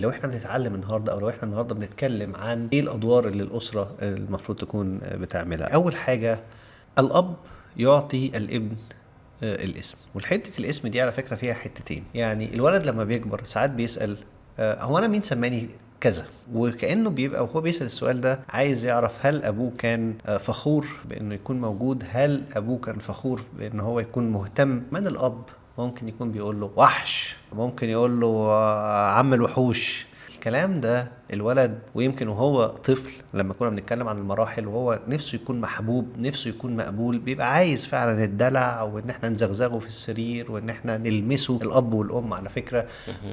لو احنا بنتعلم النهارده او لو احنا النهارده بنتكلم عن ايه الادوار اللي الاسره المفروض تكون بتعملها. اول حاجه، الاب يعطي الابن الاسم. والحته الاسم دي على فكره فيها حتتين. يعني الولد لما بيكبر ساعات بيسال هو انا مين سماني كذا، وكانه بيبقى وهو بيسال السؤال ده عايز يعرف هل ابوه كان فخور بانه يكون موجود، هل ابوه كان فخور بان هو يكون مهتم. من الاب ممكن يكون بيقول له وحش، ممكن يقول له عم الوحوش. الكلام ده الولد، ويمكن وهو طفل لما كنا بنتكلم عن المراحل وهو نفسه يكون محبوب، نفسه يكون مقبول، بيبقى عايز فعلا الدلع وان احنا نزغزغه في السرير وان احنا نلمسه، الاب والام على فكرة.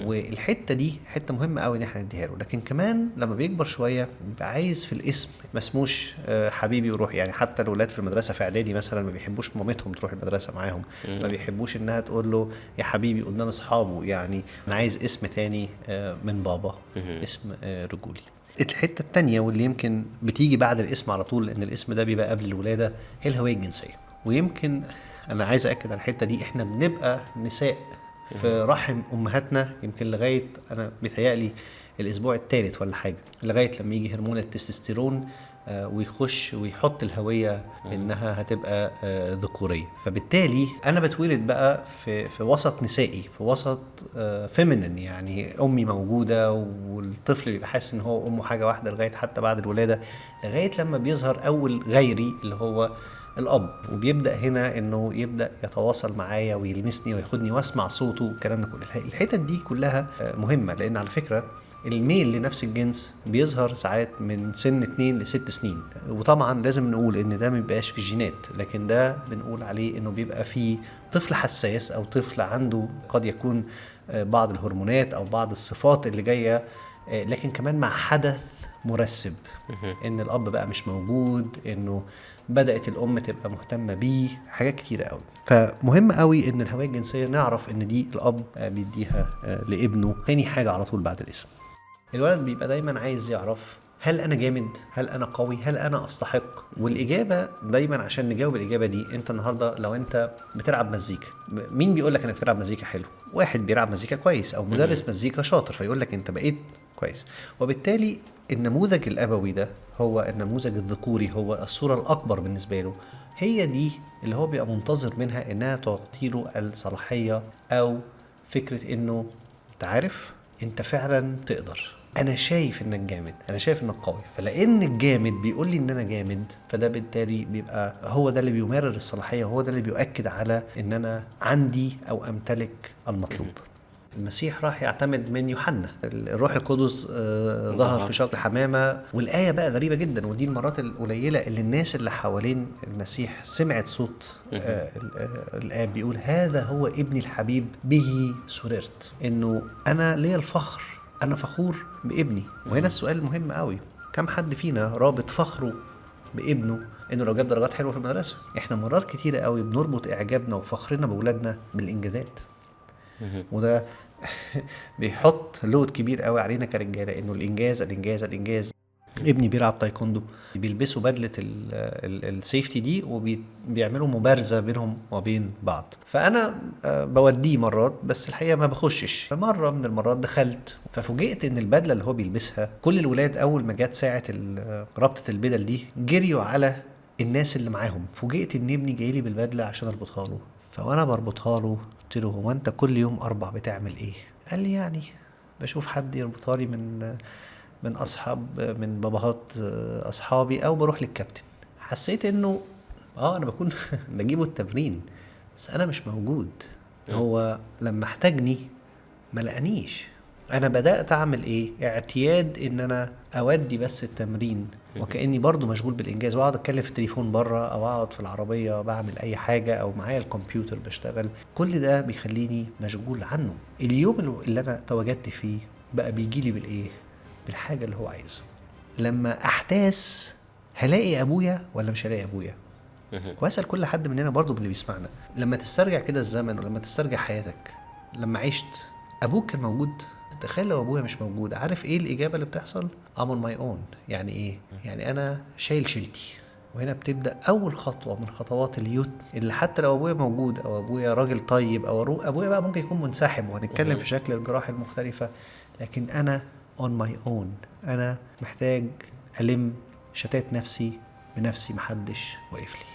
والحتة دي حتة مهمة قوي ان احنا نديها له. لكن كمان لما بيكبر شوية بيبقى عايز في الاسم ما اسموش حبيبي وروح. يعني حتى الولاد في المدرسة في اعدادي مثلا ما بيحبوش مامتهم تروح المدرسة معاهم، ما بيحبوش انها تقول له يا حبيبي قدام اصحابه. يعني انا عايز اسم تاني من بابا، اسم رجولي. الحتة التانية واللي يمكن بتيجي بعد الاسم على طول، لان الاسم ده بيبقى قبل الولادة، هي الهوية الجنسية. ويمكن انا عايز اكد على الحتة دي، احنا بنبقى نساء في رحم امهاتنا يمكن لغاية انا بيتهيألي الاسبوع الثالث ولا حاجة، لغاية لما يجي هرمون التستوستيرون ويخش ويحط الهوية انها هتبقى ذكورية. فبالتالي انا بتولد بقى في وسط نسائي، في وسط فيمينين. يعني امي موجودة والطفل بيبقى حاسس ان هو امه حاجة واحدة لغاية حتى بعد الولادة، لغاية لما بيظهر اول غيري اللي هو الاب، وبيبدا هنا انه يبدا يتواصل معايا ويلمسني وياخدني واسمع صوته والكلام ده كله. الحتت دي كلها مهمه، لان على فكره الميل لنفس الجنس بيظهر ساعات من سن 2 ل6 سنين. وطبعا لازم نقول ان ده ما بيبقاش في الجينات، لكن ده بنقول عليه انه بيبقى فيه طفل حساس او طفل عنده قد يكون بعض الهرمونات او بعض الصفات اللي جايه، لكن كمان مع حدث مرسب ان الاب بقى مش موجود، انه بدأت الام تبقى مهتمة بيه، حاجات كتيرة قوي. فمهم قوي ان الهوية الجنسية نعرف ان دي الاب بيديها لابنه. تاني حاجة على طول بعد الاسم، الولد بيبقى دايما عايز يعرف هل انا جامد، هل انا قوي، هل انا استحق. والاجابه دايما عشان نجاوب الاجابه دي، انت النهارده لو انت بتلعب مزيكا، مين بيقول لك انك بتلعب مزيكا حلو؟ واحد بيلعب مزيكا كويس او مدرس مزيكا شاطر فيقول لك انت بقيت كويس. وبالتالي النموذج الابوي ده هو النموذج الذكوري، هو الصوره الاكبر بالنسبه له، هي دي اللي هو بيبقى منتظر منها انها تعطي له الصلاحيه او فكره انه تعرف انت فعلا تقدر، انا شايف انك جامد، انا شايف انك قوي. فلان الجامد بيقول لي ان انا جامد، فده بالتالي بيبقى هو ده اللي بيمرر الصلاحيه، هو ده اللي بيؤكد على ان انا عندي او امتلك المطلوب. المسيح راح يعتمد من يوحنا، الروح القدس ظهر في شكل حمامة. والآية بقى غريبة جدا، ودي المرات القليلة اللي الناس اللي حوالين المسيح سمعت صوت الآب بيقول هذا هو ابني الحبيب به سررت، انه انا ليا الفخر، انا فخور بابني. وهنا السؤال المهم قوي، كم حد فينا رابط فخره بابنه انه لو جاب درجات حلوه في المدرسه؟ احنا مرات كتيره قوي بنربط اعجابنا وفخرنا باولادنا بالانجازات، وده بيحط لود كبير قوي علينا كرجاله، انه الانجاز الانجاز الانجاز. ابني بيلعب تايكوندو، بيلبسوا بدله السيفتي دي وبيعملوا مبارزه بينهم وبين بعض. فانا بوديه مرات، بس الحقيقه ما بخشش. فمره من المرات دخلت، ففوجئت ان البدله اللي هو بيلبسها، كل الولاد اول ما جت ساعه ربطه البدل دي جريوا على الناس اللي معاهم. فوجئت ان ابني جاي لي بالبدله عشان اربطها له. فوانا بربطها له قلت له هو انت كل يوم 4 بتعمل ايه؟ قال لي يعني بشوف حد يربطها لي من اصحاب، من باباهات اصحابي، او بروح للكابتن. حسيت انه انا بكون بجيبه التمرين بس انا مش موجود. هو لما احتاجني ما لقانيش. انا بدأت اعمل ايه؟ اعتياد ان انا اودي بس التمرين وكأني برضو مشغول بالانجاز، واقعد اتكلم في التليفون بره، او اقعد في العربية بعمل اي حاجة، او معايا الكمبيوتر بشتغل. كل ده بيخليني مشغول عنه. اليوم اللي انا تواجدت فيه بقى بيجيلي بالايه؟ بالحاجة اللي هو عايزها. لما احتاس هلاقي ابويا ولا مش هلاقي ابويا؟ واسأل كل حد مننا برضو اللي بيسمعنا، لما تسترجع كده الزمن ولما تسترجع حياتك، لما عشت ابوك كان موجود؟ تخيل لو ابويا مش موجود، عارف ايه الاجابه اللي بتحصل؟ I'm on my own. يعني ايه؟ يعني انا شايل شيلتي. وهنا بتبدا اول خطوه من خطوات اليوت، اللي حتى لو ابويا موجود او ابويا راجل طيب او ابويا بقى ممكن يكون منسحب، وهنتكلم في شكل الجراح المختلفه، لكن انا on my own. أنا محتاج ألم شتات نفسي بنفسي، محدش واقف لي.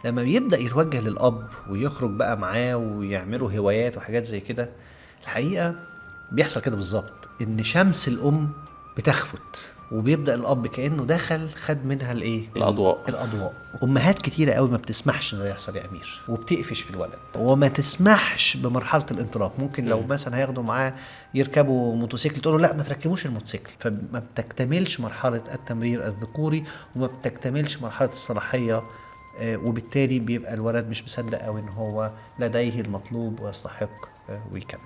لما بيبدأ يتوجه للأب ويخرج بقى معاه ويعملوا هوايات وحاجات زي كده، الحقيقة بيحصل كده بالظبط، إن شمس الأم بتخفت وبيبدأ الأب كأنه دخل خد منها الأضواء. أمهات كتيرة قوي ما بتسمحش إن ده يحصل يا أمير، وبتقفش في الولد وما تسمحش بمرحلة الانطلاق. ممكن لو مثلا هياخدوا معاه يركبوا موتوسيكل تقولوا لا ما تركبوش الموتوسيكل، فما بتكتملش مرحلة التمرير الذكوري وما بتكتملش مرحلة الصلاحية، وبالتالي بيبقى الولد مش مصدق قوي إن هو لديه المطلوب ويستحق ويكمل.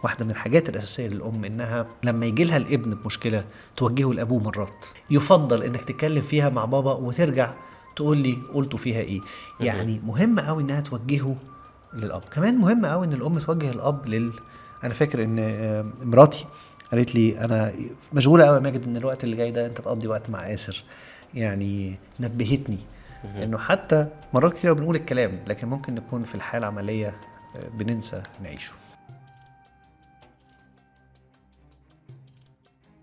واحدة من الحاجات الأساسية للأم إنها لما يجي لها الابن بمشكلة توجهه لأبوه مرات، يفضل إنك تتكلم فيها مع بابا وترجع تقول لي قلتوا فيها إيه. يعني مهم قوي إنها توجهه للأب. كمان مهم قوي إن الأم توجه الأب أنا فاكر إن مراتي قالت لي أنا مشغولة قوي يا ماجد إن الوقت اللي جاي ده أنت تقضي وقت مع آسر. يعني نبهتني إنه حتى مرات كتير بنقول الكلام لكن ممكن نكون في الحالة العملية بننسى نعيشه.